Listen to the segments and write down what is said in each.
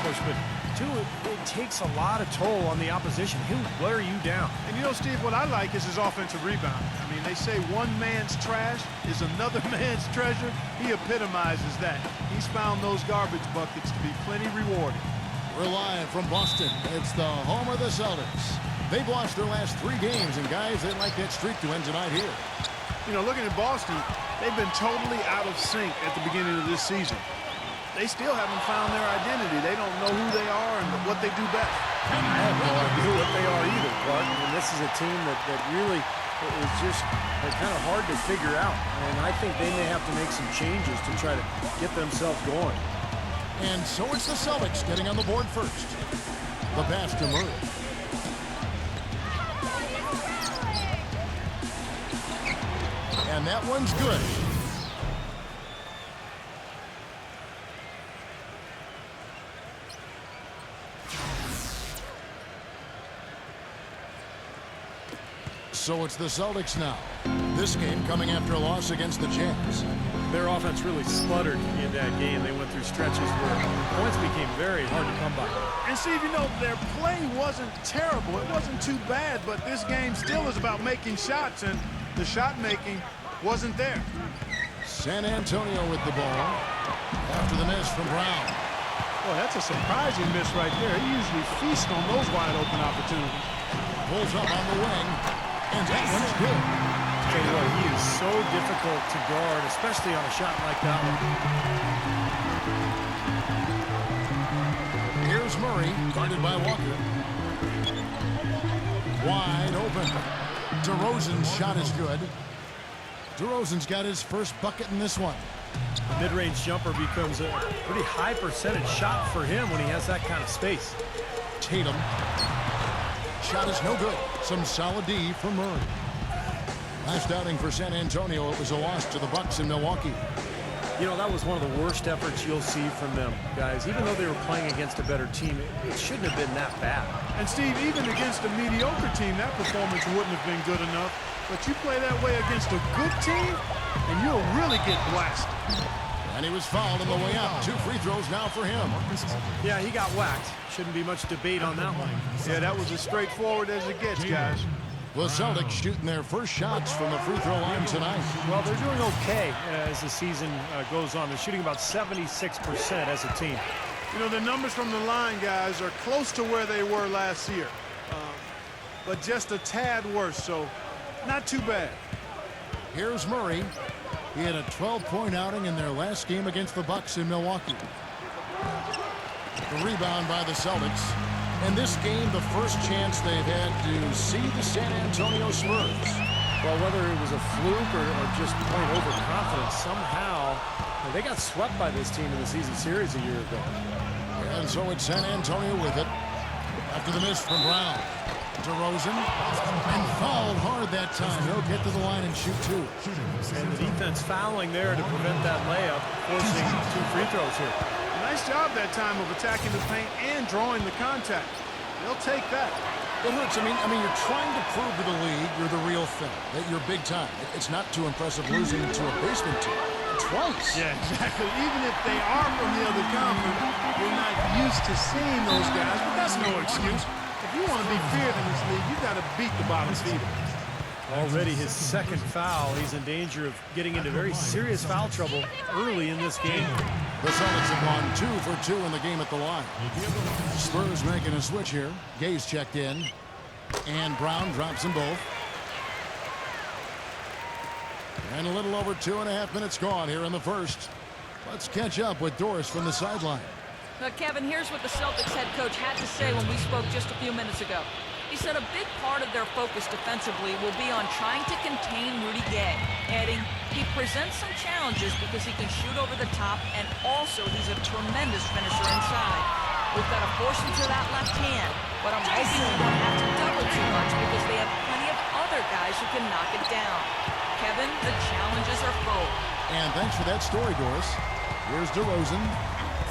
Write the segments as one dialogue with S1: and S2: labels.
S1: push, but two, it takes a lot of toll on the opposition. He'll wear you down.
S2: And you know, Steve, what I like is his offensive rebound. I mean, they say one man's trash is another man's treasure. He epitomizes that. He's found those garbage buckets to be plenty rewarding.
S3: We're live from Boston. It's the home of the Celtics. They've lost their last 3 games, and guys, they'd like that streak to end tonight here.
S2: You know, looking at Boston, they've been totally out of sync at the beginning of this season. They still haven't found their identity. They don't know who they are and what they do best.
S1: I have no idea what they are either, Clark. And this is a team that really is just kind of hard to figure out. And I think they may have to make some changes to try to get themselves going.
S3: And so it's the Celtics getting on the board first. The pass to Murray. And that one's good. So it's the Celtics now. This game coming after a loss against the Jazz.
S1: Their offense really spluttered in that game. They went through stretches where points became very hard to come by.
S2: And Steve, you know, their play wasn't terrible. It wasn't too bad, but this game still is about making shots, and the shot making wasn't there.
S3: San Antonio with the ball after the miss from Brown.
S2: Well, that's a surprising miss right there. He usually feasts on those wide open opportunities.
S3: Pulls up on the wing, and that one's good.
S1: Tell you what, he is so difficult to guard, especially on a shot like that one.
S3: Here's Murray, guarded by Walker. Wide open. DeRozan's shot is good. DeRozan's got his first bucket in this one.
S1: The mid-range jumper becomes a pretty high percentage shot for him when he has that kind of space.
S3: Tatum. Shot is no good. Some solid D from Murray. Last outing for San Antonio, it was a loss to the Bucks in Milwaukee.
S1: You know, that was one of the worst efforts you'll see from them, guys. Even though they were playing against a better team, it shouldn't have been that bad.
S2: And Steve, even against a mediocre team, that performance wouldn't have been good enough. But you play that way against a good team, and you'll really get blasted.
S3: And he was fouled on the way out. 2 free throws now for him.
S1: Yeah, he got whacked. Shouldn't be much debate on that one.
S2: Yeah, that was as straightforward as it gets, guys.
S3: The Celtics shooting their first shots from the free throw line tonight.
S1: Well, they're doing okay as the season goes on. They're shooting about 76% as a team.
S2: You know, the numbers from the line, guys, are close to where they were last year. But just a tad worse, so not too bad.
S3: Here's Murray. He had a 12-point outing in their last game against the Bucks in Milwaukee. The rebound by the Celtics. In this game, the first chance they've had to see the San Antonio SPURS.
S1: Well, whether it was a fluke or just plain overconfidence, somehow they got swept by this team in the season series a year ago.
S3: And so it's San Antonio with it. After the miss from Brown. DeRozan, and fouled hard that time. He'll get to the line and shoot 2.
S1: And the defense fouling there to prevent that layup, forcing 2 free throws here.
S2: Nice job that time of attacking the paint and drawing the contact. They'll take that.
S3: It hurts. I mean, you're trying to prove to the league you're the real thing, that you're big time. It's not too impressive losing to a basement team twice.
S2: Yeah, exactly. Even if they are from the other conference, you're not used to seeing those guys, but that's no excuse. If you want to be feared in this league, you got to beat the bottom feeder.
S1: Already his second foul. He's in danger of getting into very serious foul trouble early in this game.
S3: The Celtics have gone 2 for 2 in the game at the line. Spurs making a switch here. Gay's checked in. And Brown drops them both. And a little over 2.5 minutes gone here in the first. Let's catch up with Doris from the sideline.
S4: Kevin, here's what the Celtics head coach had to say when we spoke just a few minutes ago. He said a big part of their focus defensively will be on trying to contain Rudy Gay, adding, he presents some challenges because he can shoot over the top, and also he's a tremendous finisher inside. We've got to force him to that left hand, but I'm hoping we don't have to double too much because they have plenty of other guys who can knock it down. Kevin, the challenges are full.
S3: And thanks for that story, Doris. Here's DeRozan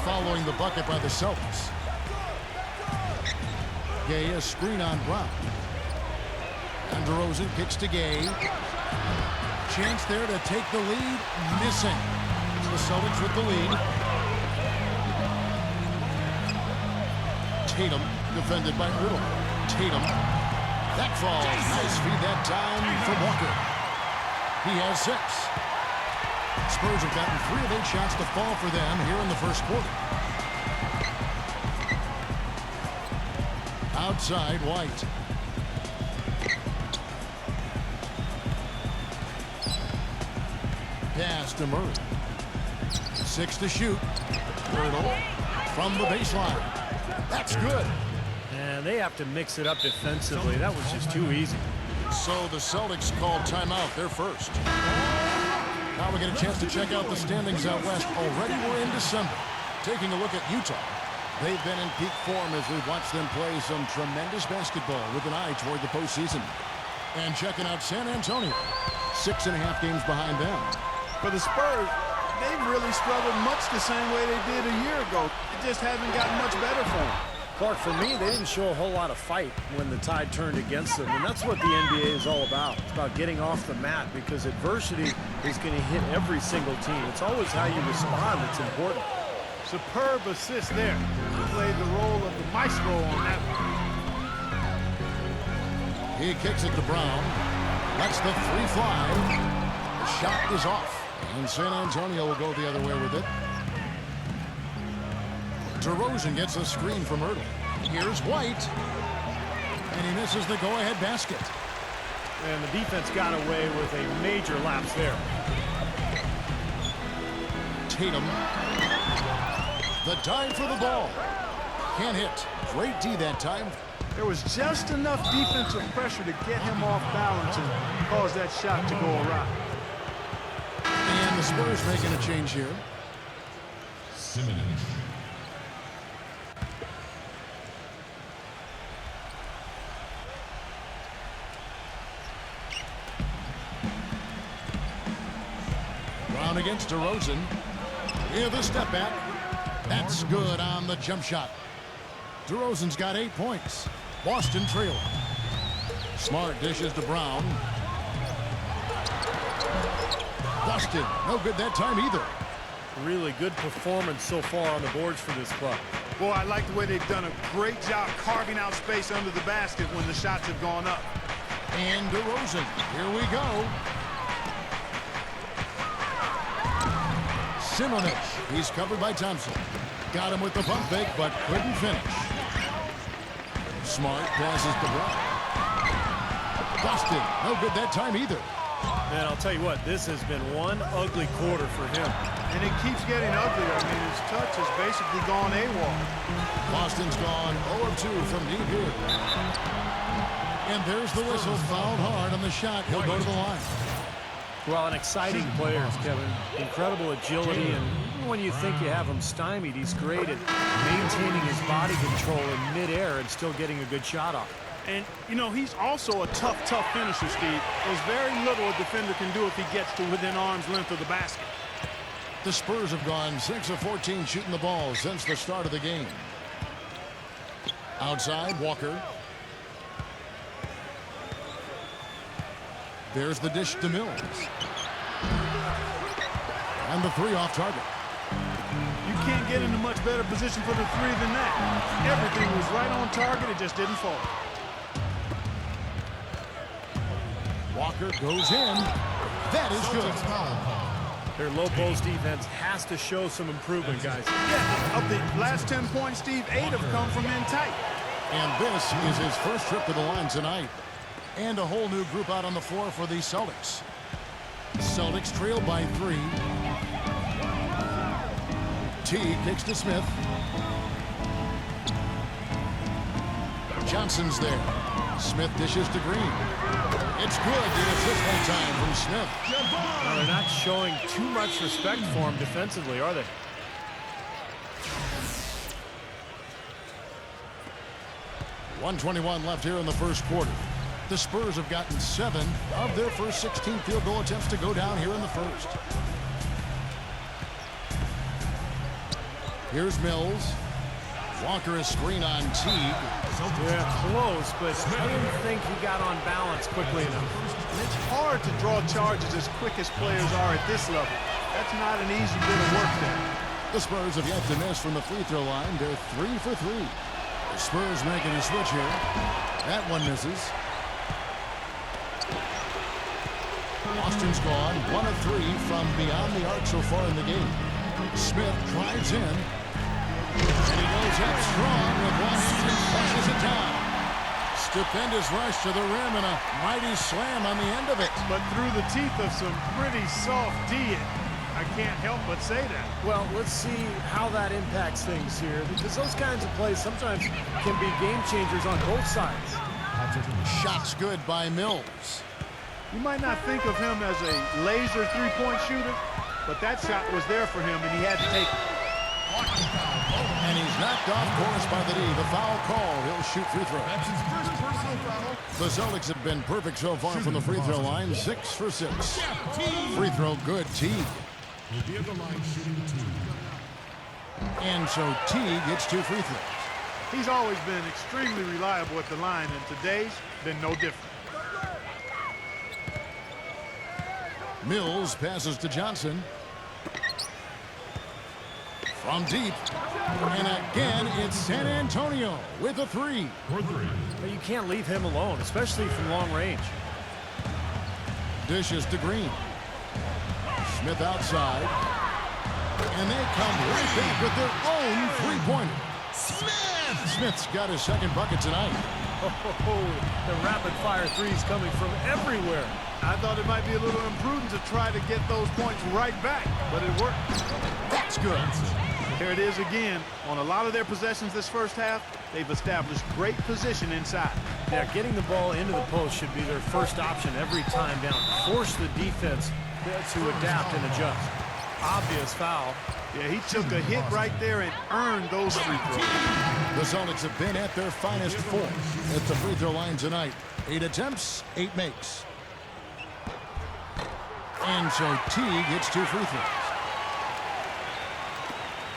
S3: following the bucket by the Celtics. Gay, a screen on Brown. And DeRozan kicks to Gay. Chance there to take the lead. Missing. The Celtics with the lead. Tatum, defended by Ertl. Tatum. That falls. Nice feed that time from Walker. He has 6. Spurs have gotten 3 of 8 shots to fall for them here in the first quarter. Outside, White. Pass to Murray. 6 to shoot. Ertl from the baseline. That's good.
S1: And they have to mix it up defensively. That was just too easy.
S3: So the Celtics called timeout. They're first. Now we get a chance to check out the standings out west. Already we're in December. Taking a look at Utah. They've been in peak form as we've watched them play some tremendous basketball with an eye toward the postseason. And checking out San Antonio. 6.5 games behind them.
S2: For the Spurs, they've really struggled much the same way they did a year ago. It just hasn't gotten much better for them.
S1: Clark, for me, they didn't show a whole lot of fight when the tide turned against them, and that's what the NBA is all about. It's about getting off the mat because adversity is going to hit every single team. It's always how you respond that's important.
S2: Superb assist there. He played the role of the maestro on that one.
S3: He kicks it to Brown. Lets the 3 fly. The shot is off. And San Antonio will go the other way with it. DeRozan gets a screen from Ertl. Here's White. And he misses the go-ahead basket.
S1: And the defense got away with a major lapse there.
S3: Tatum. The dive for the ball. Can't hit. Great D that time.
S2: There was just enough defensive pressure to get him off balance and cause that shot to go awry.
S3: And the Spurs making a change here.
S5: Simmons.
S3: Brown against DeRozan. Here the step back. That's good on the jump shot. DeRozan's got 8 points. Boston trailing. Smart dishes to Brown. Busted. No good that time either.
S1: Really good performance so far on the boards for this club.
S2: Boy, I like the way they've done a great job carving out space under the basket when the shots have gone up.
S3: And DeRozan. Here we go. Simonich. He's covered by Thompson. Got him with the pump fake, but couldn't finish. Smart passes to Brown. Busted. No good that time either.
S1: Man, I'll tell you what, this has been one ugly quarter for him.
S2: And it keeps getting uglier. I mean, his touch has basically gone AWOL.
S3: Boston's gone 0 of 2 from deep here. And there's the whistle. Fouled hard on the shot. He'll go to the line.
S1: Well, an exciting players, Kevin. Incredible agility, and even when you think you have him stymied, he's great at maintaining his body control in midair and still getting a good shot off.
S2: And, you know, he's also a tough finisher, Steve. There's very little a defender can do if he gets to within arm's length of the basket.
S3: The Spurs have gone 6 of 14 shooting the ball since the start of the game. Outside, Walker. There's the dish to Mills. And the 3 off target.
S2: You can't get into much better position for the 3 than that. Everything was right on target. It just didn't fall.
S3: Walker goes in. That is good.
S1: Their low post defense has to show some improvement, guys.
S2: Yeah, of the last 10 points, Steve, 8 have come from in tight.
S3: And this is his first trip to the line tonight. And a whole new group out on the floor for the Celtics. Celtics trail by 3. T kicks to Smith. Johnson's there. Smith dishes to Green. It's good. The assist that time from Smith.
S1: Well, they're not showing too much respect for him defensively, are they?
S3: .121 left here in the first quarter. The Spurs have gotten 7 of their first 16 field goal attempts to go down here in the first. Here's Mills. Walker is screen on Teague.
S1: Yeah, close, but I didn't think he got on balance quickly enough.
S2: And it's hard to draw charges as quick as players are at this level. That's not an easy bit of work there.
S3: The Spurs have yet to miss from the free throw line. They're 3 for 3. The Spurs making a switch here. That one misses. Boston's gone 1 of 3 from beyond the arc so far in the game. Smith drives in. And he goes up strong with one hand and flushes it down. Stupendous rush to the rim and a mighty slam on the end of it.
S2: But through the teeth of some pretty soft D. I can't help but say that.
S1: Well, let's see how that impacts things here, because those kinds of plays sometimes can be game changers on both sides.
S3: Shots good by Mills.
S2: You might not think of him as a laser three-point shooter, but that shot was there for him, and he had to take it.
S3: And he's knocked off course by the D. The foul call. He'll shoot free throw.
S5: That's his first personal foul.
S3: The Celtics have been perfect so far from the free throw line. 6 for 6. Free throw good. Teague.
S5: Will be at the line shooting 2.
S3: And so Teague gets 2 free throws.
S2: He's always been extremely reliable at the line, and today's been no different.
S3: Mills passes to Johnson. From deep. And again, it's San Antonio with a 3.
S5: For 3.
S1: But you can't leave him alone, especially from long range.
S3: Dishes to Green. Smith outside. And they come right back with their own three-pointer. Smith's got his second bucket tonight.
S1: Oh, the rapid-fire threes coming from everywhere.
S2: I thought it might be a little imprudent to try to get those points right back, but it worked.
S3: That's good.
S2: Here it is again. On a lot of their possessions this first half, they've established great position inside.
S1: Yeah, getting the ball into the post should be their first option every time down. Force the defense to adapt and adjust. Obvious foul.
S2: Yeah, he took a hit right there and earned those free throws.
S3: The Celtics have been at their finest 4 at the free throw line tonight. 8 attempts, 8 makes. And so Teague hits 2 free throws.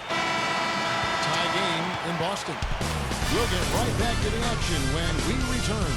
S3: Tie game in Boston. We'll get right back to the action when we return.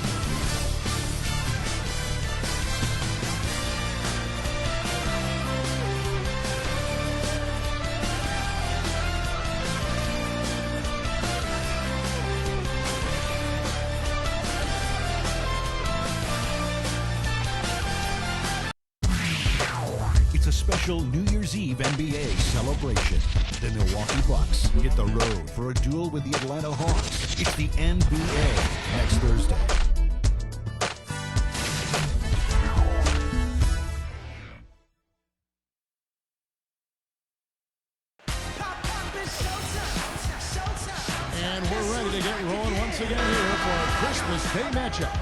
S6: Special New Year's Eve NBA celebration. The Milwaukee Bucks hit the road for a duel with the Atlanta Hawks. It's the NBA next Thursday.
S3: And we're ready to get rolling once again here for a Christmas Day matchup.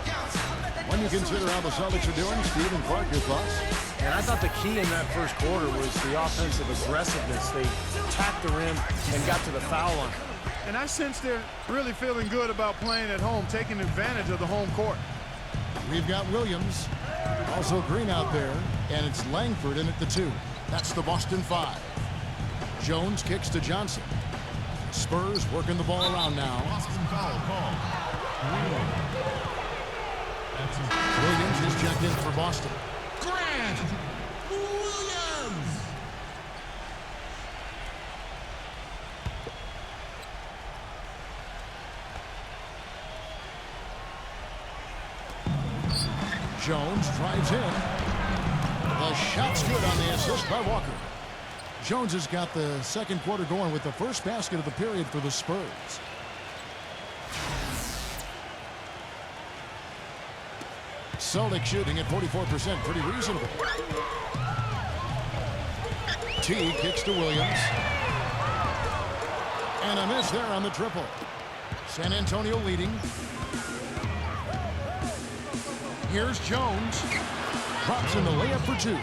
S3: When you consider how the Celtics are doing, Steve and Clark, your thoughts?
S1: And I thought the key in that first quarter was the offensive aggressiveness. They tapped the rim and got to the foul line.
S2: And I sense they're really feeling good about playing at home, taking advantage of the home court.
S3: We've got Williams, also Green out there, and it's Langford in at the 2. That's the Boston 5. Jones kicks to Johnson. Spurs working the ball around now.
S5: Boston foul call.
S3: Williams is checked in for Boston.
S5: Grant Williams.
S3: Jones drives in. The shot's good on the assist by Walker. Jones has got the second quarter going with the first basket of the period for the Spurs. Celtics shooting at 44%, pretty reasonable. Teague kicks to Williams. And a miss there on the triple. San Antonio leading. Here's Jones. Drops in the layup for 2.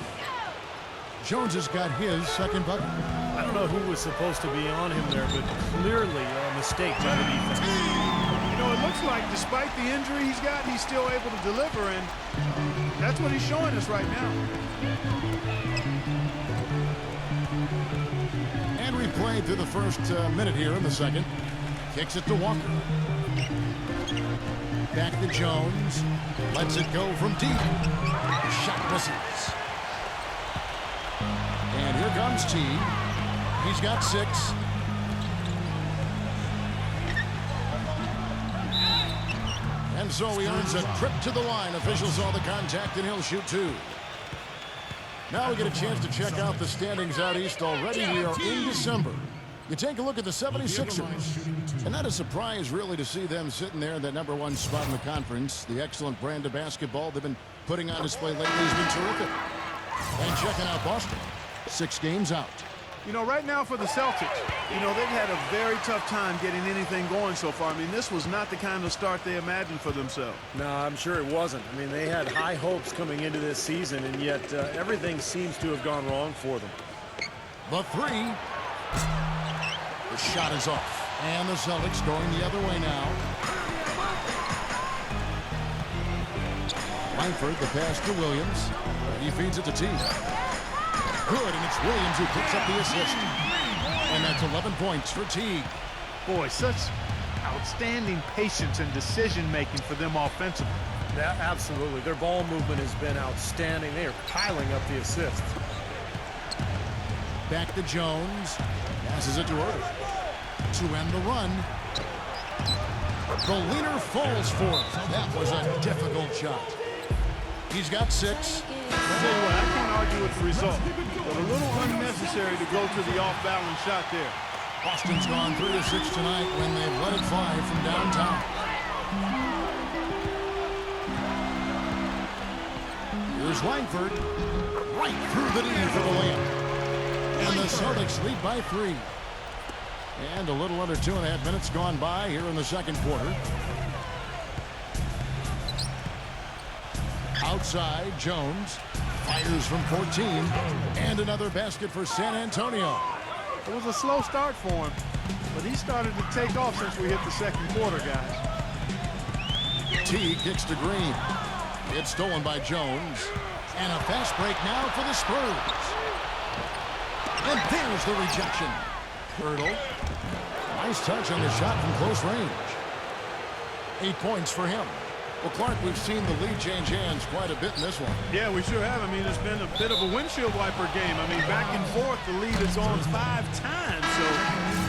S3: Jones has got his second bucket.
S1: I don't know who was supposed to be on him there, but clearly a mistake by the defense.
S2: You know, it looks like despite the injury he's got, he's still able to deliver, and that's what he's showing us right now.
S3: And we played through the first minute here in the second. Kicks it to Walker. Back to Jones. Lets it go from deep. Shot misses. And here comes T. He's got 6. And so he earns a trip to the line. Officials saw the contact, and he'll shoot 2. Now we get a chance to check out the standings out east already. We are in December. You take a look at the 76ers. And not a surprise, really, to see them sitting there in that #1 spot in the conference. The excellent brand of basketball they've been putting on display lately has been terrific. And checking out Boston, 6 games out.
S2: You know, right now for the Celtics, you know, they've had a very tough time getting anything going so far. I mean, this was not the kind of start they imagined for themselves.
S1: No, I'm sure it wasn't. I mean, they had high hopes coming into this season, and yet everything seems to have gone wrong for them.
S3: The 3. The shot is off. And the Celtics going the other way now. Langford, the pass to Williams. He feeds it to T. Good, and it's Williams who picks up the assist. And that's 11 points for Teague.
S2: Boy, such outstanding patience and decision-making for them offensively.
S1: Yeah, absolutely. Their ball movement has been outstanding. They are piling up the assists.
S3: Back to Jones. Passes it to Irving. To end the run. The leader falls for it. That was a difficult shot. He's got 6.
S2: I'll tell you what, I can't argue with the result, but a little unnecessary to go to the off-balance shot there.
S3: Boston's gone 3 of 6 tonight when they've let it fly from downtown. Here's Langford. Right through the knee for the layup. And the Celtics lead by 3. And a little under 2.5 minutes gone by here in the second quarter. Outside, Jones fires from 14, and another basket for San Antonio.
S2: It was a slow start for him, but he started to take off since we hit the second quarter, guys.
S3: T kicks to Green. It's stolen by Jones, and a fast break now for the Spurs. And there's the rejection. Hurdle. Nice touch on the shot from close range. 8 points for him. Well, Clark, we've seen the lead change hands quite a bit in this one.
S2: Yeah, we sure have. I mean, it's been a bit of a windshield wiper game. I mean, back and forth, the lead is on 5 times, so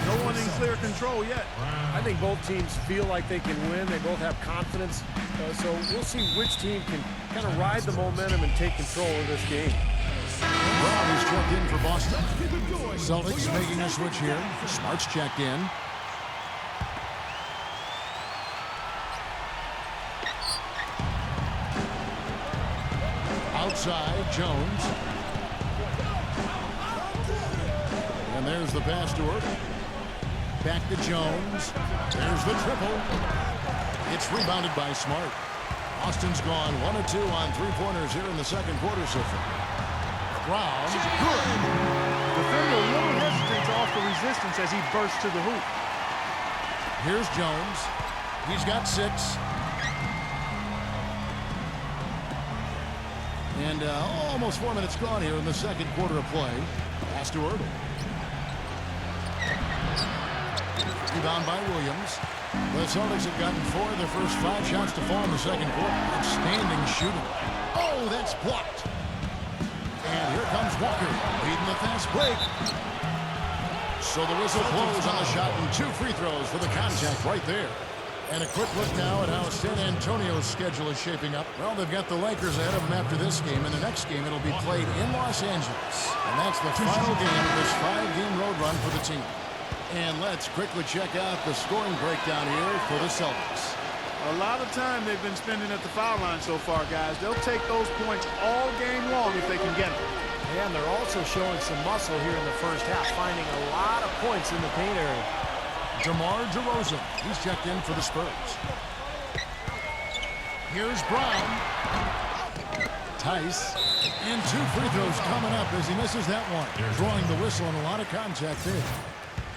S2: no one in clear control yet.
S1: I think both teams feel like they can win. They both have confidence. So we'll see which team can kind of ride the momentum and take control of this game.
S3: Brown is checked in for Boston. Celtics making a switch here. Smart's checked in. Outside, Jones. And there's the pass to her. Back to Jones. There's the triple. It's rebounded by Smart. Austin's gone 1 of 2 on 3-pointers here in the second quarter so far. Brown, good.
S2: Defender a little hesitant to offer resistance as he bursts to the hoop.
S3: Here's Jones. He's got 6. And almost 4 minutes gone here in the second quarter of play. Pass to Irving. Rebound by Williams. The Celtics have gotten 4 of their first 5 shots to fall in the second quarter. Outstanding shooting. Oh, that's blocked. And here comes Walker, leading the fast break. So the whistle blows on the shot and 2 free throws for the contact right there. And a quick look now at how San Antonio's schedule is shaping up. Well, they've got the Lakers ahead of them after this game, and the next game it'll be played in Los Angeles. And that's the final game of this 5-game road run for the team. And let's quickly check out the scoring breakdown here for the Celtics.
S2: A lot of time they've been spending at the foul line so far, guys. They'll take those points all game long if they can get them.
S1: And they're also showing some muscle here in the first half, finding a lot of points in the paint area.
S3: DeMar DeRozan, he's checked in for the Spurs. Here's Brown. Tice. And 2 free throws coming up as he misses that one. Drawing the whistle and a lot of contact there.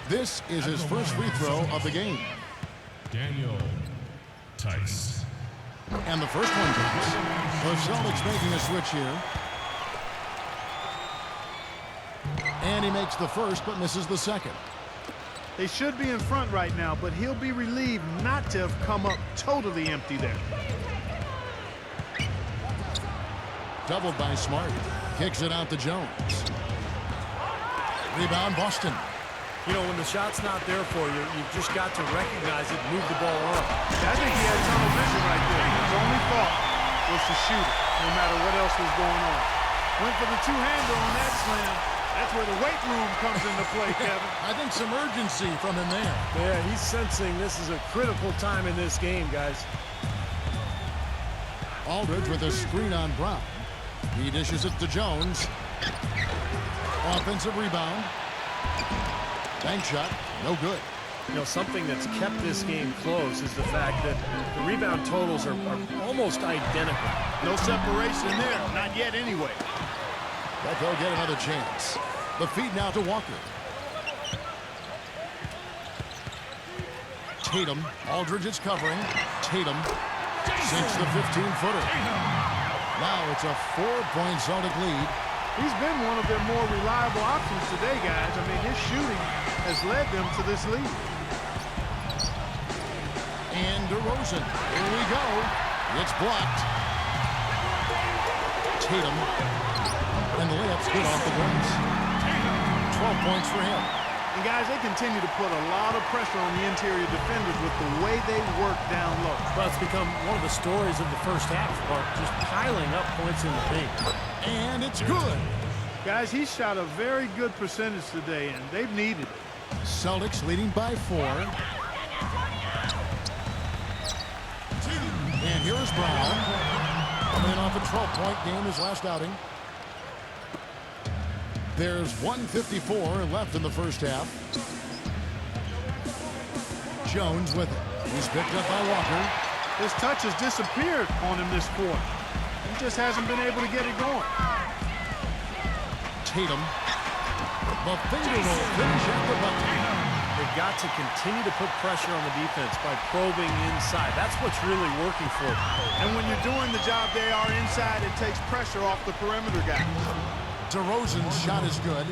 S3: This is his first free throw of the game.
S5: Daniel Tice.
S3: And the first one comes. The Celtics making a switch here. And he makes the first but misses the second.
S2: They should be in front right now, but he'll be relieved not to have come up totally empty there.
S3: Doubled by Smart. Kicks it out to Jones. Rebound Boston.
S1: You know, when the shot's not there for you, you've just got to recognize it, move the ball on.
S2: I think he had tunnel vision right there. His only thought was to shoot it, no matter what else was going on. Went for the two-hander on that slam. That's where the weight room comes into play, Kevin.
S3: I think some urgency from him there.
S1: Yeah, he's sensing this is a critical time in this game, guys.
S3: Aldridge with a screen on Brown. He dishes it to Jones. Offensive rebound. Bank shot, no good.
S1: You know, something that's kept this game close is the fact that the rebound totals are almost identical.
S2: No separation there. Not yet anyway.
S3: But they'll get another chance. The feed now to Walker. Tatum. Aldridge is covering. Tatum sinks the 15-footer. Now it's a 4-point Celtic lead.
S2: He's been one of their more reliable options today, guys. I mean, his shooting has led them to this lead.
S3: And DeRozan. Here we go. It's blocked. Tatum. And the layup's good off the glass. 12 points for him.
S2: And, guys, they continue to put a lot of pressure on the interior defenders with the way they work down low.
S1: Well, it's become one of the stories of the first half, Clark, just piling up points in the paint.
S3: And it's good.
S2: Guys, he shot a very good percentage today, and they've needed it.
S3: Celtics leading by 4. And here is Brown. Coming in off a 12-point game his last outing. There's 1:54 left in the first half. Jones with it. He's picked up by Walker.
S2: His touch has disappeared on him this quarter. He just hasn't been able to get it going.
S3: Tatum. The finger roll finish at the bucket.
S1: They've got to continue to put pressure on the defense by probing inside. That's what's really working for them.
S2: And when you're doing the job they are inside, it takes pressure off the perimeter guys.
S3: DeRozan's shot is good.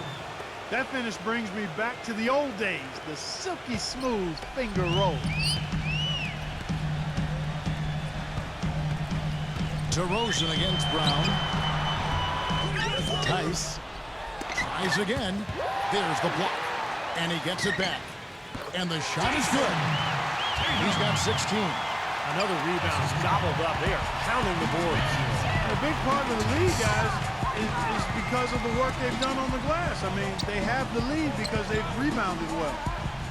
S2: That finish brings me back to the old days, the silky smooth finger roll.
S3: DeRozan against Brown. Tice tries again. There's the block. And he gets it back. And the shot is good. He's got 16.
S1: Another rebound is gobbled up. They are pounding the boards.
S2: A big part of the lead, guys, is because of the work they've done on the glass. I mean, they have the lead because they've rebounded well.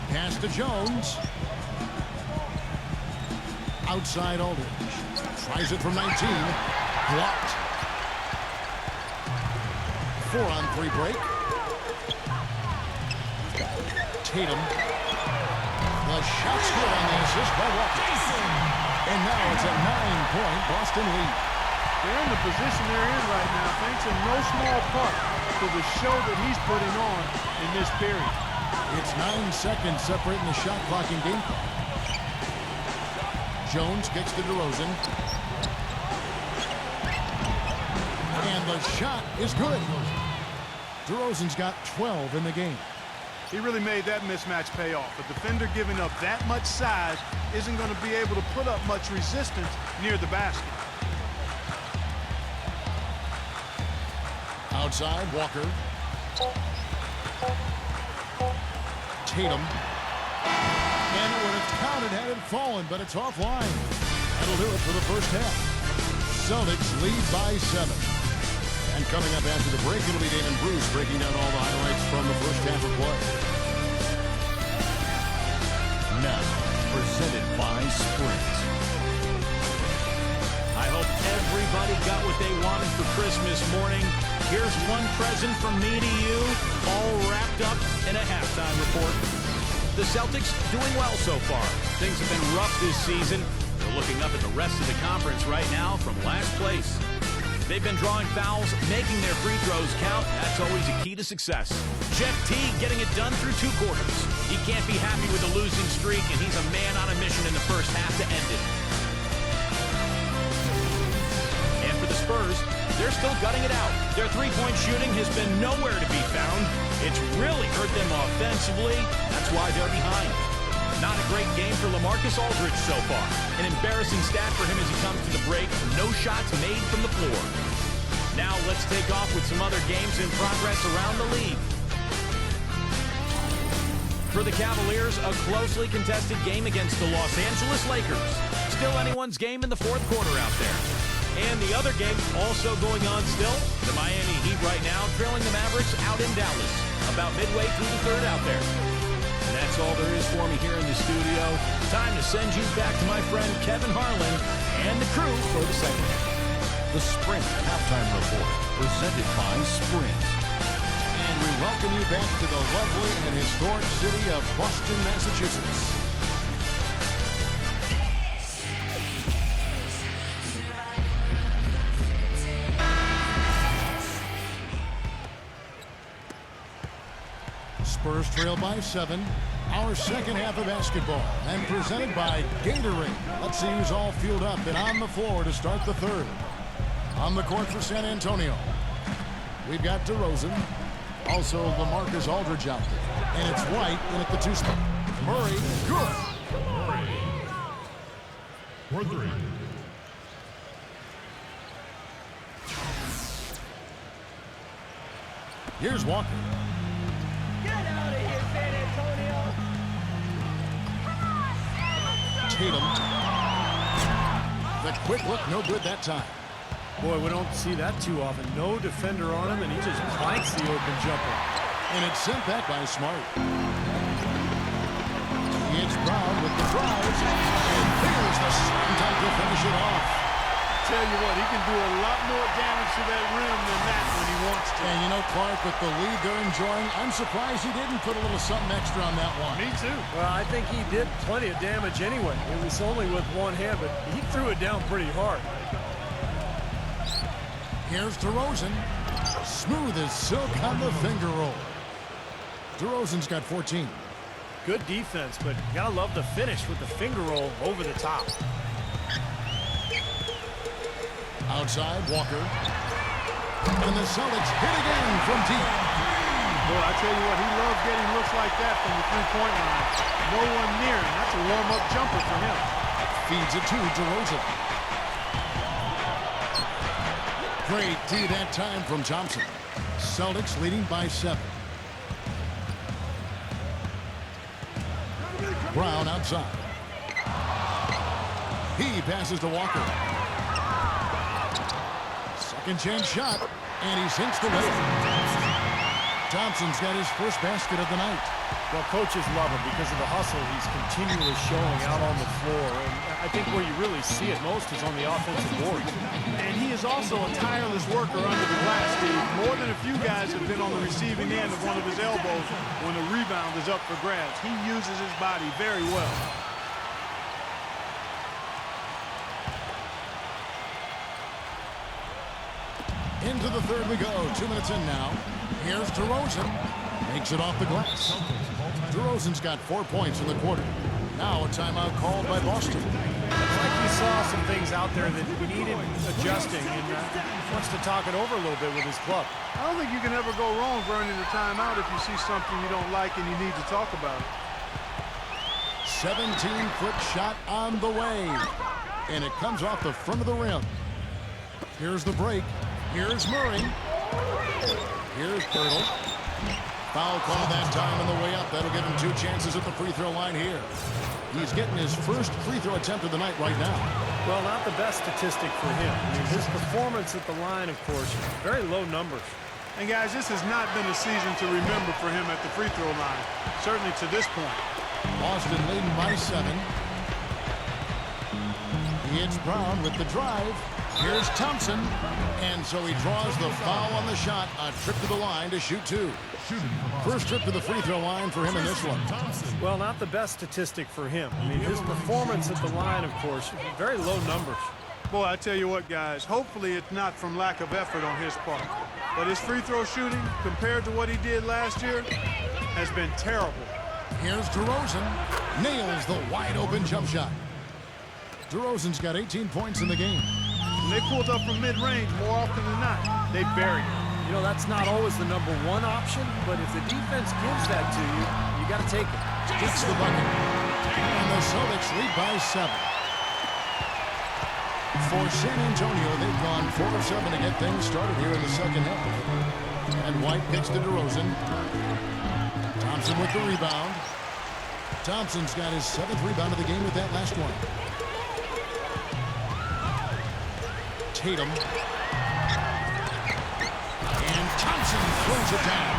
S3: Pass to Jones. Outside Aldridge. Tries it from 19. Blocked. 4-on-3 break. Tatum. The shot's good on the assist by Walker. And now it's a 9-point Boston lead.
S2: They're in the position they're in right now, thanks in no small part to the show that he's putting on in this period.
S3: It's 9 seconds separating the shot clock and game clock. Jones kicks to DeRozan. And the shot is good. DeRozan's got 12 in the game.
S2: He really made that mismatch pay off. A defender giving up that much size isn't going to be able to put up much resistance near the basket.
S3: Outside, Walker. Tatum. And it would have counted had it fallen, but it's offline. That'll do it for the first half. Celtics lead by 7. And coming up after the break, it'll be Dave and Bruce breaking down all the highlights from the first half of play.
S6: Now, presented by Sprint.
S7: I hope everybody got what they wanted for Christmas morning. Here's one present from me to you, all wrapped up in a halftime report. The Celtics doing well so far. Things have been rough this season. They're looking up at the rest of the conference right now from last place. They've been drawing fouls, making their free throws count. That's always a key to success. Jeff Teague getting it done through 2 quarters. He can't be happy with a losing streak, and he's a man on a mission in the first half to end it. And for the Spurs, they're still gutting it out. Their three-point shooting has been nowhere to be found. It's really hurt them offensively. That's why they're behind. Not a great game for LaMarcus Aldridge so far. An embarrassing stat for him as he comes to the break. No shots made from the floor. Now let's take off with some other games in progress around the league. For the Cavaliers, a closely contested game against the Los Angeles Lakers. Still anyone's game in the fourth quarter out there. And the other game also going on still. The Miami Heat right now trailing the Mavericks out in Dallas. About midway through the third out there. And that's all there is for me here in the studio. Time to send you back to my friend Kevin Harlan and the crew for the second half.
S6: The Sprint Halftime Report, presented by Sprint.
S3: And we welcome you back to the lovely and historic city of Boston, Massachusetts. Spurs trail by 7. Our second half of basketball, and presented by Gatorade. Let's see who's all fueled up and on the floor to start the third. On the court for San Antonio, we've got DeRozan. Also, LaMarcus Aldridge out there. And it's White in at the 2 spot. Murray, good.
S5: Murray. For 3.
S3: Here's Walker.
S8: Get out of here, San Antonio.
S3: Tatum. The quick look, no good that time.
S1: Boy, we don't see that too often. No defender on him, and he just blanks the open jumper.
S3: And it's sent back by Smart. It's Brown with the drive. And there's the slam dunk to finish it off.
S2: Tell you what, he can do a lot more damage to that rim than that when he wants to.
S3: And you know, Clark, with the lead they're enjoying, I'm surprised he didn't put a little something extra on that one.
S2: Me too.
S1: Well, I think he did plenty of damage anyway. It was only with one hand, but he threw it down pretty hard.
S3: Here's DeRozan. Smooth as silk on the finger roll. DeRozan's got 14.
S1: Good defense, but you gotta love the finish with the finger roll over the top.
S3: Outside, Walker. And the Celtics hit again from deep.
S2: Boy, I tell you what, he loves getting looks like that from the three-point line. No one near him. That's a warm-up jumper for him.
S3: Feeds it to DeRozan. Great D that time from Thompson. Celtics leading by 7. Brown outside. He passes to Walker. Second chance shot, and he sinks the layup. Thompson's got his first basket of the night.
S1: Well, coaches love him because of the hustle he's continually showing out on the floor. And I think where you really see it most is on the offensive board.
S2: And he is also a tireless worker under the glass, Steve. More than a few guys have been on the receiving end of one of his elbows when the rebound is up for grabs. He uses his body very well.
S3: Into the third we go. 2 minutes in now. Here's DeRozan. Makes it off the glass. DeRozan's got 4 points in the quarter. Now a timeout called by Boston.
S1: Looks like he saw some things out there that needed adjusting and wants to talk it over a little bit with his club.
S2: I don't think you can ever go wrong burning a timeout if you see something you don't like and you need to talk about it.
S3: 17-foot shot on the way. And it comes off the front of the rim. Here's the break. Here's Murray. Here's Pirtle. Foul call that time on the way up. That'll give him 2 chances at the free throw line here. He's getting his first free throw attempt of the night right now.
S1: Well, not the best statistic for him. I mean, his performance at the line, of course, very low numbers.
S2: And guys, this has not been a season to remember for him at the free throw line, certainly to this point.
S3: Boston leading by 7. It's Brown with the drive. Here's Thompson. And so he draws the foul on the shot. A trip to the line to shoot 2. First trip to the free throw line for him in this one.
S1: Well, not the best statistic for him. I mean, his performance at the line, of course, very low numbers.
S2: Boy, I tell you what, guys, hopefully it's not from lack of effort on his part. But his free throw shooting, compared to what he did last year, has been terrible.
S3: Here's DeRozan. Nails the wide open jump shot. DeRozan's got 18 points in the game.
S2: When they pulled up from mid-range more often than not, they bury it.
S1: You know, that's not always the number one option, but if the defense gives that to you, you got to take it.
S3: Gets the bucket. And the Celtics lead by 7. For San Antonio, they've gone 4 of 7 to get things started here in the second half. And White gets to DeRozan. Thompson with the rebound. Thompson's got his 7th rebound of the game with that last one. Tatum. And Thompson throws it down.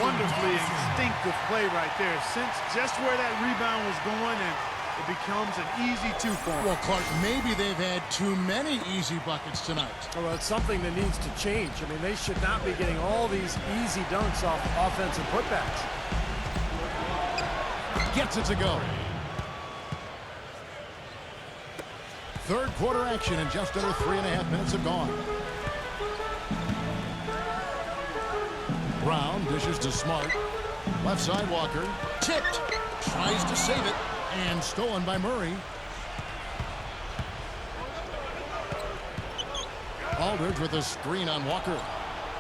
S2: Wonderfully instinctive play right there. Sense just where that rebound was going, and it becomes an easy two for him.
S3: Well, Clark, maybe they've had too many easy buckets tonight.
S1: Well, it's something that needs to change. I mean, they should not be getting all these easy dunks off offensive putbacks.
S3: Gets it to go. Third quarter action, and just under 3.5 minutes have gone. Brown dishes to Smart. Left side, Walker. Tipped. Tries to save it. And stolen by Murray. Aldridge with a screen on Walker.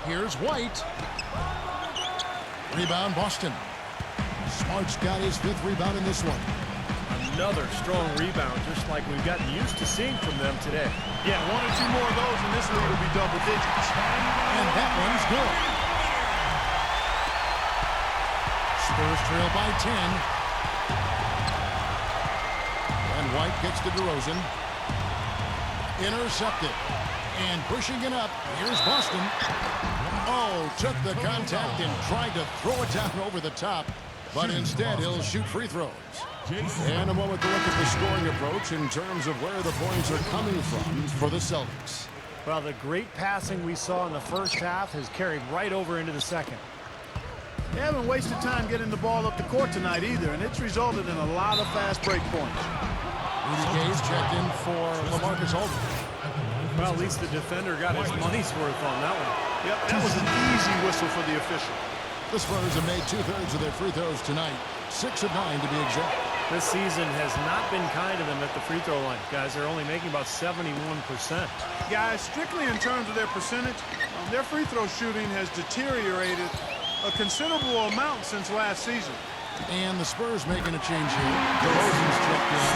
S3: Here's White. Rebound, Boston. Smart's got his 5th rebound in this one.
S1: Another strong rebound, just like we've gotten used to seeing from them today.
S2: Yeah, 1 or 2 more of those, and this lead will be double digits.
S3: And that one's good. Spurs trail by 10. And White gets to DeRozan. Intercepted. And pushing it up. Here's Boston. Oh, took the contact and tried to throw it down over the top. But instead, he'll shoot free throws. And a moment to look at the scoring approach in terms of where the points are coming from for the Celtics.
S1: Well, the great passing we saw in the first half has carried right over into the second.
S2: They haven't wasted time getting the ball up the court tonight either, and it's resulted in a lot of fast break points.
S3: Rudy Gay's checked in for LaMarcus Aldridge.
S1: Well, at least the defender got his money's worth on that one.
S2: Yep, that was an easy whistle for the official.
S3: The Spurs have made 2/3 of their free throws tonight. 6 of 9 to be exact.
S1: This season has not been kind to them at the free throw line. Guys, they're only making about 71%.
S2: Guys, strictly in terms of their percentage, their free throw shooting has deteriorated a considerable amount since last season.
S3: And the Spurs making a change here. DeRozan's checked in.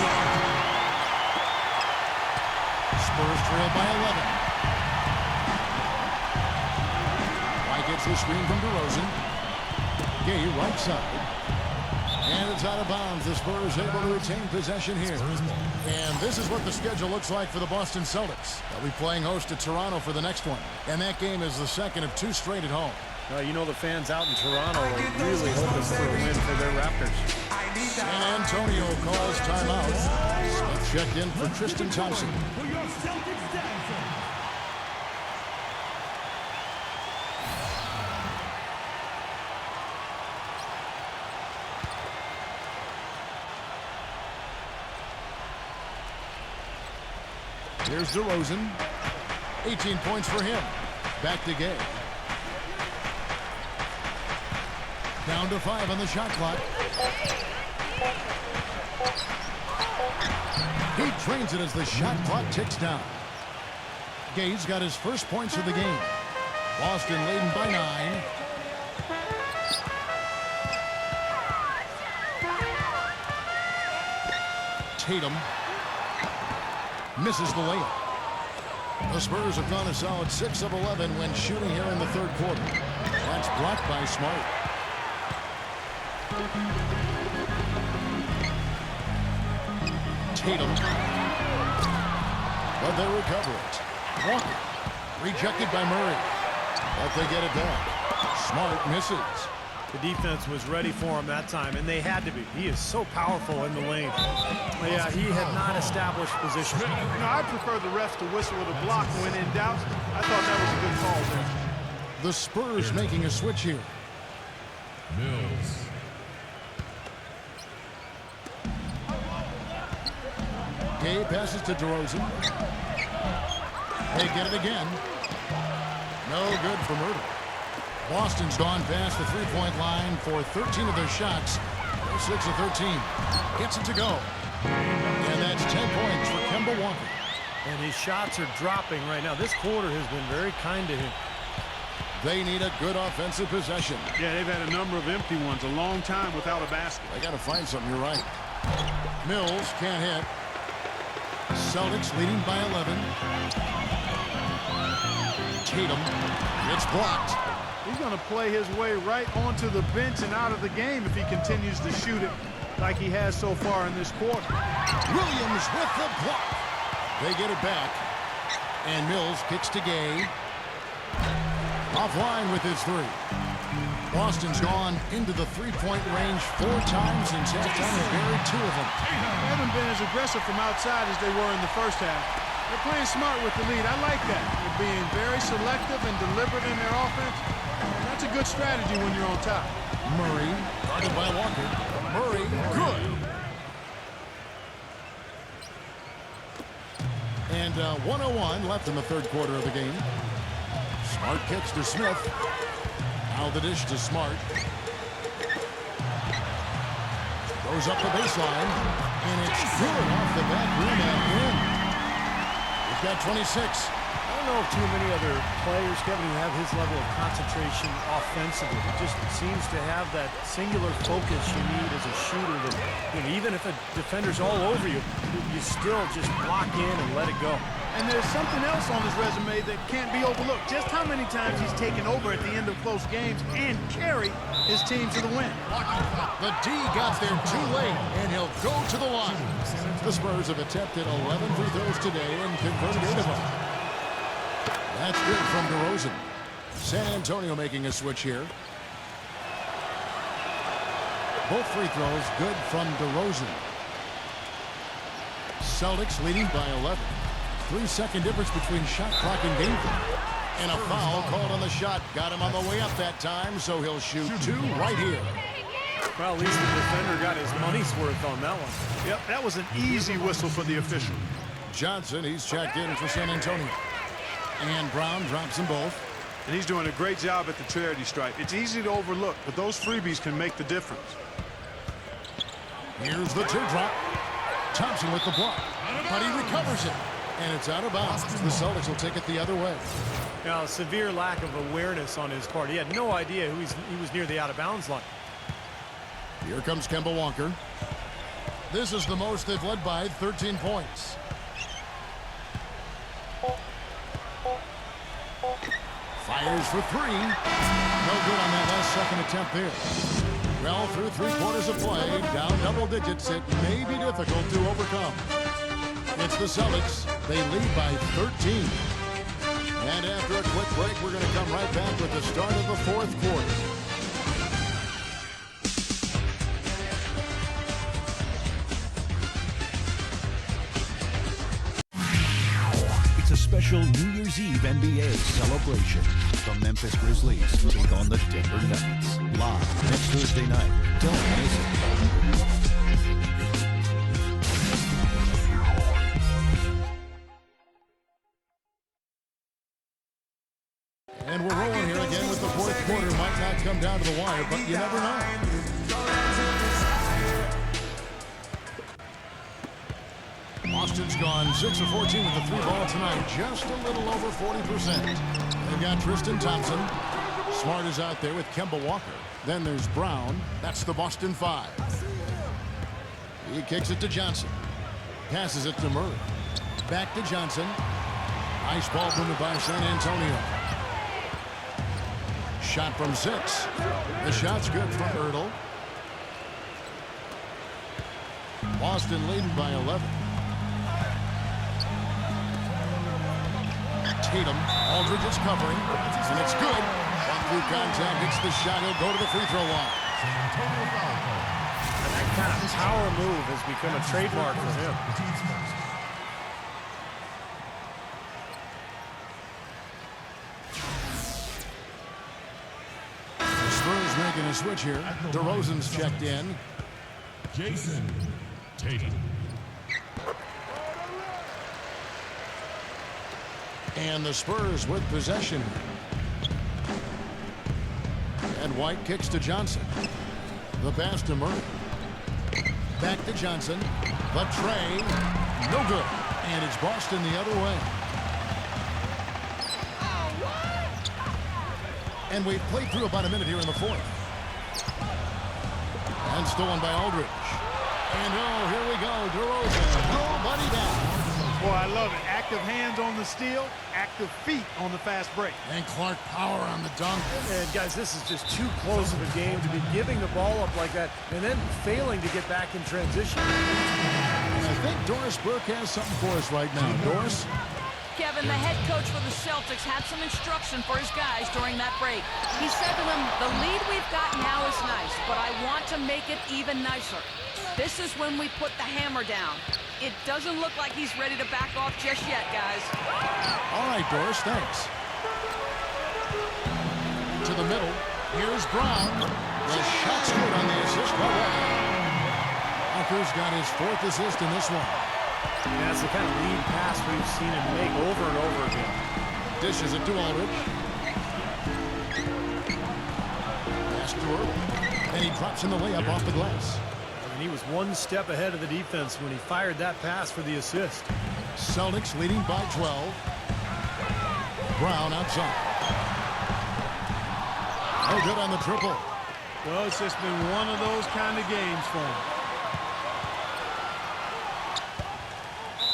S3: Spurs trail by 11. White gets the screen from DeRozan. Gay right side. And it's out of bounds. The Spurs able to retain possession here. And this is what the schedule looks like for the Boston Celtics. They'll be playing host to Toronto for the next one. And that game is the second of 2 straight at home.
S1: You know the fans out in Toronto are really hoping for a win for their Raptors.
S3: San Antonio calls timeout. Smith checked in for Tristan Thompson. Here's DeRozan. 18 points for him. Back to Gay. Down to 5 on the shot clock. He trains it as the shot clock ticks down. Gay's got his first points of the game. Boston leading by 9. Tatum misses the layup. The Spurs have gone a solid 6 of 11 when shooting here in the third quarter. That's blocked by Smart. Tatum. But they recover it. Walker. Rejected by Murray. But they get it back. Smart misses.
S1: The defense was ready for him that time, and they had to be. He is so powerful in the lane. Yeah, he had not established position.
S2: I prefer the refs to whistle with a block when in doubt. I thought that was a good call there.
S3: The Spurs making a switch here.
S5: Mills.
S3: Gay passes to DeRozan. They get it again. No good for Murray. Boston's gone past the three-point line for 13 of their shots. They're 6 of 13. Gets it to go. And that's 10 points for Kemba Walker.
S1: And his shots are dropping right now. This quarter has been very kind to him.
S3: They need a good offensive possession.
S2: Yeah, they've had a number of empty ones, a long time without a basket.
S3: They got to find something, you're right. Mills can't hit. Celtics leading by 11. Tatum. It's blocked.
S2: He's going to play his way right onto the bench and out of the game if he continues to shoot it like he has so far in this quarter.
S3: Williams with the block. They get it back. And Mills kicks to Gay. Offline with his three. Boston's gone into the three-point range 4 times since halftime and buried 2 of them.
S2: They haven't been as aggressive from outside as they were in the first half. They're playing smart with the lead. I like that. They're being very selective and deliberate in their offense. And that's a good strategy when you're on top.
S3: Murray, guarded by Walker. Murray, good. And 1:01 left in the third quarter of the game. Smart kicks to Smith. Now the dish to Smart. Goes up the baseline. And it's good off the back rim and in. He's got 26.
S1: I don't know if too many other players, Kevin, who have his level of concentration offensively. He just seems to have that singular focus you need as a shooter that, you know, even if a defender's all over you, you still just block in and let it go.
S2: And there's something else on his resume that can't be overlooked. Just how many times he's taken over at the end of close games and carried his team to the win.
S3: The D got there too late, and he'll go to the line. The Spurs have attempted 11 free throws today and converted 8 of them. That's good from DeRozan. San Antonio making a switch here. Both free throws good from DeRozan. Celtics leading by 11. 3-second difference between shot clock and game clock. And a foul called on the shot. Got him on the way up that time, so he'll shoot 2 right here.
S1: Well, at least the defender got his money's worth on that one.
S2: Yep, that was an easy whistle for the official.
S3: Johnson, he's checked in for San Antonio. And Brown drops them both.
S2: And he's doing a great job at the charity stripe. It's easy to overlook, but those freebies can make the difference.
S3: Here's the teardrop. Thompson with the block. But he recovers it. And it's out of bounds. The Celtics will take it the other way.
S1: Now, a severe lack of awareness on his part. He had no idea he was near the out-of-bounds line.
S3: Here comes Kemba Walker. This is the most they've led by, 13 points. Fires for 3. No good on that last second attempt there. Well, through 3 quarters of play, down double digits, it may be difficult to overcome. It's the Celtics. They lead by 13. And after a quick break, we're going to come right back with the start of the 4th quarter.
S6: It's a special New Year's Eve NBA celebration. The Memphis Grizzlies take on the Denver Nuggets. Live next Thursday night. Don't miss it.
S3: And we're rolling here again with the 4th quarter. Might not come down to the wire, but you never know. Boston's gone 6 of 14 with the 3 ball tonight. Just a little over 40%. They've got Tristan Thompson. Smart is out there with Kemba Walker. Then there's Brown. That's the Boston 5. He kicks it to Johnson. Passes it to Murray. Back to Johnson. Nice ball movement by San Antonio. Shot from 6. The shot's good from Ertl. Boston leading by 11. Tatum. Aldridge is covering. And it's good. One through contact. Hits the shot. He'll go to the free throw line.
S1: And that kind of power move has become a trademark for him.
S3: Spurs making a switch here. DeRozan's checked in.
S5: Jason Tatum.
S3: And the Spurs with possession. And White kicks to Johnson. The pass to Murray. Back to Johnson. The tray. No good. And it's Boston the other way. And we've played through about a minute here in the 4th. And stolen by Aldridge. And oh, here we go. DeRozan. Nobody down.
S2: Boy, I love it. Active hands on the steal, active feet on the fast break.
S3: And Clark power on the dunk.
S1: And guys, this is just too close of a game to be giving the ball up like that and then failing to get back in transition.
S3: I think Doris Burke has something for us right now. Doris?
S4: Kevin, the head coach for the Celtics had some instruction for his guys during that break. He said to them, the lead we've got now is nice, but I want to make it even nicer. This is when we put the hammer down. It doesn't look like he's ready to back off just yet, guys.
S3: All right, Doris, thanks. To the middle. Here's Brown. The shot's good on the assist by Walker. Walker's got his 4th assist in this one.
S1: And that's the kind of lead pass we've seen him make over and over again.
S3: Dishes it to Aldridge. Pass to her. And he drops in the layup off the glass.
S1: And he was one step ahead of the defense when he fired that pass for the assist.
S3: Celtics leading by 12. Brown outside. No good on the triple.
S2: Well, it's just been one of those kind of games for him.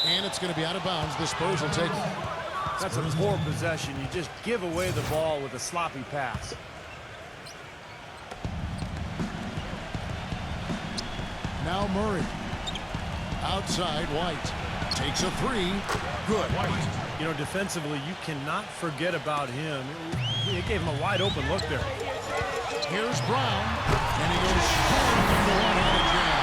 S3: And it's going to be out of bounds. The Spurs will take it.
S1: That's a poor possession. You just give away the ball with a sloppy pass.
S3: Now Murray. Outside, White. Takes a 3. Good.
S1: You know, defensively, you cannot forget about him. It gave him a wide open look there.
S3: Here's Brown. And he goes straight with the one-handed jam.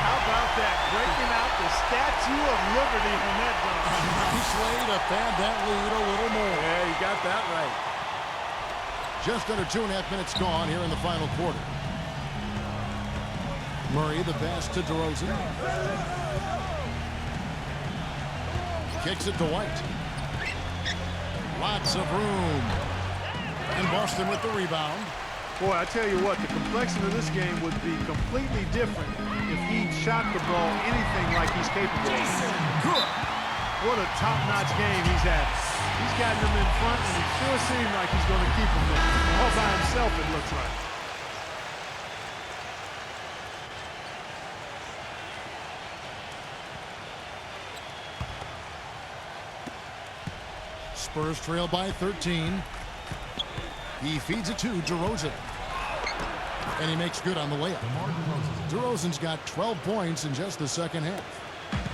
S2: How about that? Breaking out the Statue of Liberty on that dunk.
S3: Nice way to pad that lead a little more.
S1: Yeah, you got that right.
S3: Just under 2.5 minutes gone here in the final quarter. Murray, the pass to DeRozan. Kicks it to White. Lots of room. And Boston with the rebound.
S2: Boy, I tell you what, the complexion of this game would be completely different if he shot the ball anything like he's capable of.
S3: Good.
S2: What a top-notch game he's had. He's gotten them in front, and it sure seems like he's going to keep them there. All by himself, it looks like.
S3: Spurs trail by 13. He feeds it to DeRozan. And he makes good on the layup. DeRozan's got 12 points in just the second half.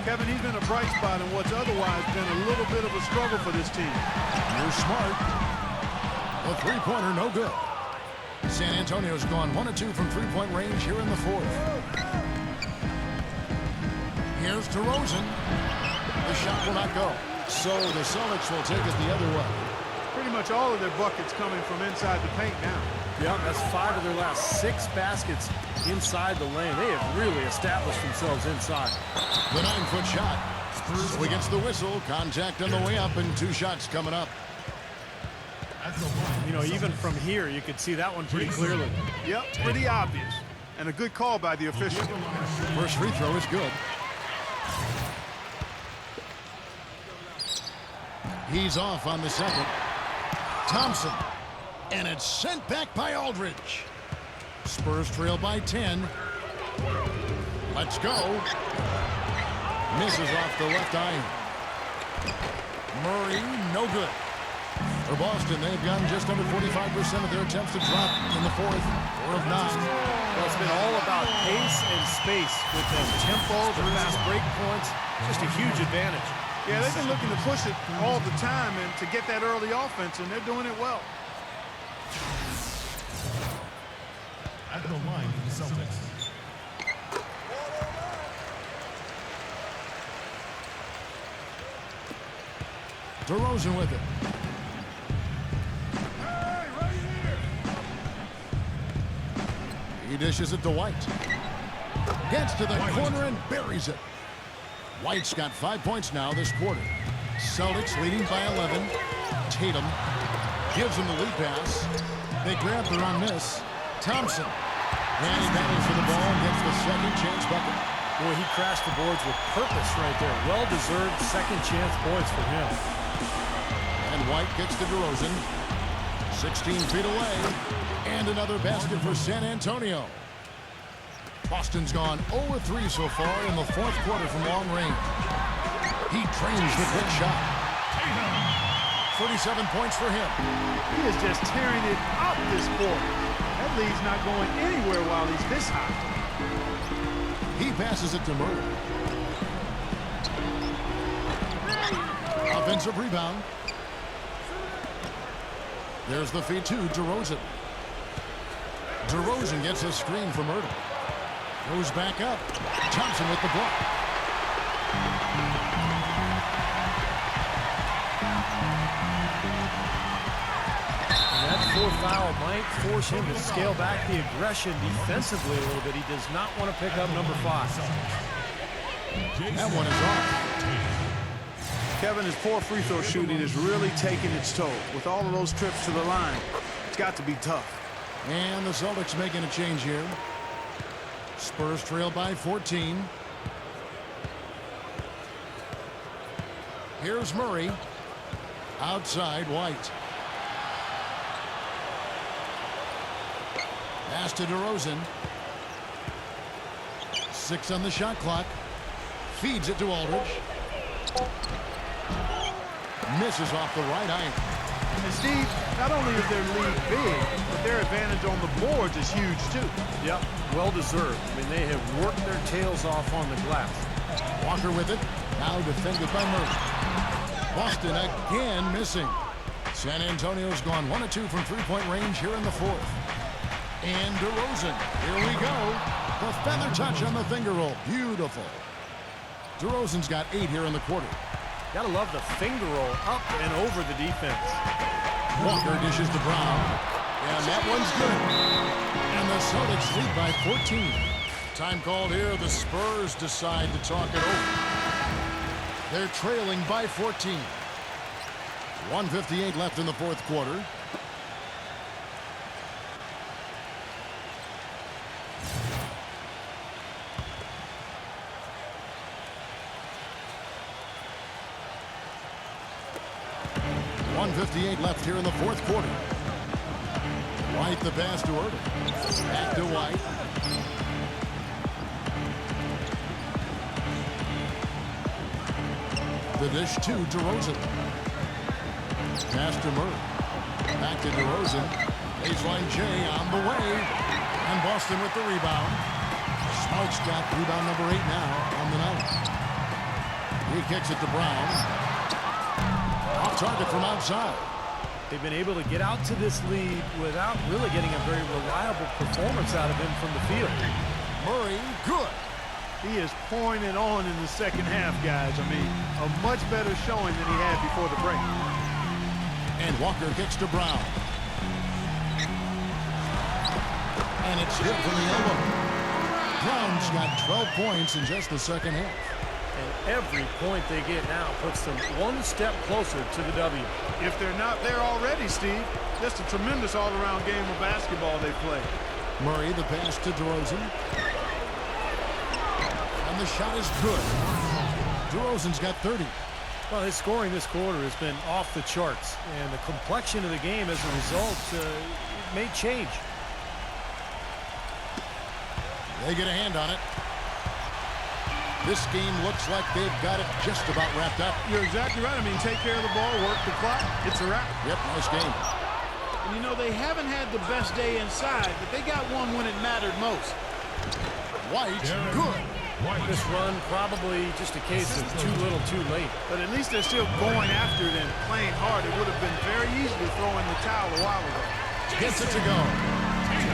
S2: Kevin, he's been a bright spot in what's otherwise been a little bit of a struggle for this team.
S3: You're smart. A three-pointer, no good. San Antonio's gone 1 of 2 from three-point range here in the 4th. Here's DeRozan. The shot will not go. So the Celtics will take it the other way.
S2: Pretty much all of their buckets coming from inside the paint now.
S1: Yeah, that's 5 of their last 6 baskets inside the lane. They have really established themselves inside.
S3: The 9-foot shot. So he gets the whistle. Contact on the way up, and 2 shots coming up.
S1: You know, even from here, you could see that one pretty clearly.
S2: Yep, pretty obvious. And a good call by the official.
S3: First free throw is good. He's off on the second. Thompson. And it's sent back by Aldridge. Spurs trail by 10. Let's go. Misses off the left iron. Murray, no good. For Boston, they've gotten just under 45% of their attempts to drop in the 4th. 4 of 9.
S1: Well, it's been all about pace and space with them. Tempo, the fast break points, just a huge advantage.
S2: Yeah, they've been looking to push it all the time and to get that early offense, and they're doing it well.
S5: At the line for the Celtics.
S3: DeRozan with it. He dishes it to White. Gets to the corner and buries it. White's got 5 points now this quarter. Celtics leading by 11. Tatum gives him the lead pass. They grab the on miss. Thompson. And he battles for the ball and gets the second chance bucket.
S1: Boy, he crashed the boards with purpose right there. Well-deserved second chance points for him.
S3: And White gets to DeRozan. 16 feet away. And another basket for San Antonio. Boston's gone 0-3 so far in the 4th quarter from long range. He trains the quick shot. 37 points for him.
S2: He is just tearing it up this quarter. That lead's not going anywhere while he's this high.
S3: He passes it to Murray. Offensive rebound. There's the feed to DeRozan. DeRozan gets a screen from Murray. Goes back up. Thompson with the block.
S1: That fourth foul might force him to scale back the aggression defensively a little bit. He does not want to pick up number 5.
S3: That one is off.
S2: Kevin, his poor free throw shooting is really taking its toll. With all of those trips to the line, it's got to be tough.
S3: And the Celtics making a change here. Spurs trail by 14. Here's Murray. Outside, White. Pass to DeRozan. 6 on the shot clock. Feeds it to Aldridge. Misses off the right iron.
S2: And Steve, not only is their lead big, but their advantage on the boards is huge too.
S1: Yep, well deserved. I mean, they have worked their tails off on the glass.
S3: Walker with it. Now defended by Murray. Boston again missing. San Antonio's gone 1 of 2 from three-point range here in the fourth. And DeRozan. Here we go. The feather touch on the finger roll. Beautiful. DeRozan's got 8 here in the quarter.
S1: Gotta love the finger roll up and over the defense.
S3: Walker dishes to Brown. And that one's good. And the Celtics lead by 14. Time called here. The Spurs decide to talk it over. They're trailing by 14. 1:58 left in the fourth quarter. .58 left here in the fourth quarter. White the pass to Irving. Back to White. The dish to DeRozan. Pass to Murray. Back to DeRozan. Baseline J on the way. And Boston with the rebound. Smart's got rebound number 8 now on the night. He kicks it to Brown. Off target from outside.
S1: They've been able to get out to this lead without really getting a very reliable performance out of him from the field.
S3: Murray, good.
S2: He is pouring it on in the second half, guys. I mean, a much better showing than he had before the break.
S3: And Walker kicks to Brown. And it's hit from the elbow. Brown's got 12 points in just the second half.
S1: And every point they get now puts them one step closer to the W.
S2: If they're not there already, Steve, just a tremendous all-around game of basketball they play.
S3: Murray, the pass to DeRozan. And the shot is good. DeRozan's got 30.
S1: Well, his scoring this quarter has been off the charts, and the complexion of the game as a result may change.
S3: They get a hand on it. This game looks like they've got it just about wrapped up.
S2: You're exactly right. I mean, take care of the ball, work the clock. It's a wrap.
S3: Yep, nice game.
S2: And you know, they haven't had the best day inside, but they got one when it mattered most.
S3: White, good.
S1: This run probably just a case of too little, too late.
S2: But at least they're still going after it and playing hard. It would have been very easy to throw in the towel a while ago.
S3: Gets it to go.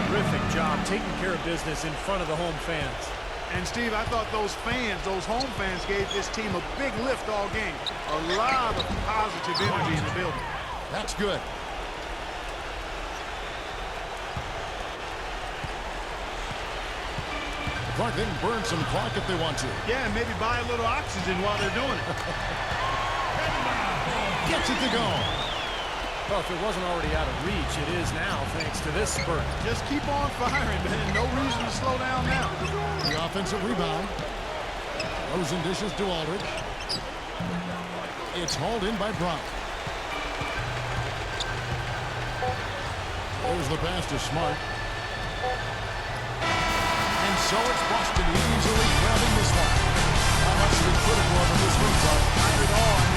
S1: Terrific job taking care of business in front of the home fans.
S2: And Steve, I thought those fans, those home fans, gave this team a big lift all game. A lot of positive energy in the building.
S3: That's good. Clark, they can burn some clock if they want to.
S2: Yeah, and maybe buy a little oxygen while they're doing it.
S3: Gets it to go.
S1: Well, if it wasn't already out of reach, it is now thanks to this spurt.
S2: Just keep on firing, man. No reason to slow down now.
S3: The offensive rebound. Rosen dishes to Aldridge. It's hauled in by Brown. There's the pass to Smart. And so it's Boston easily grabbing this one. How much is critical of this one, Clark?
S2: it all.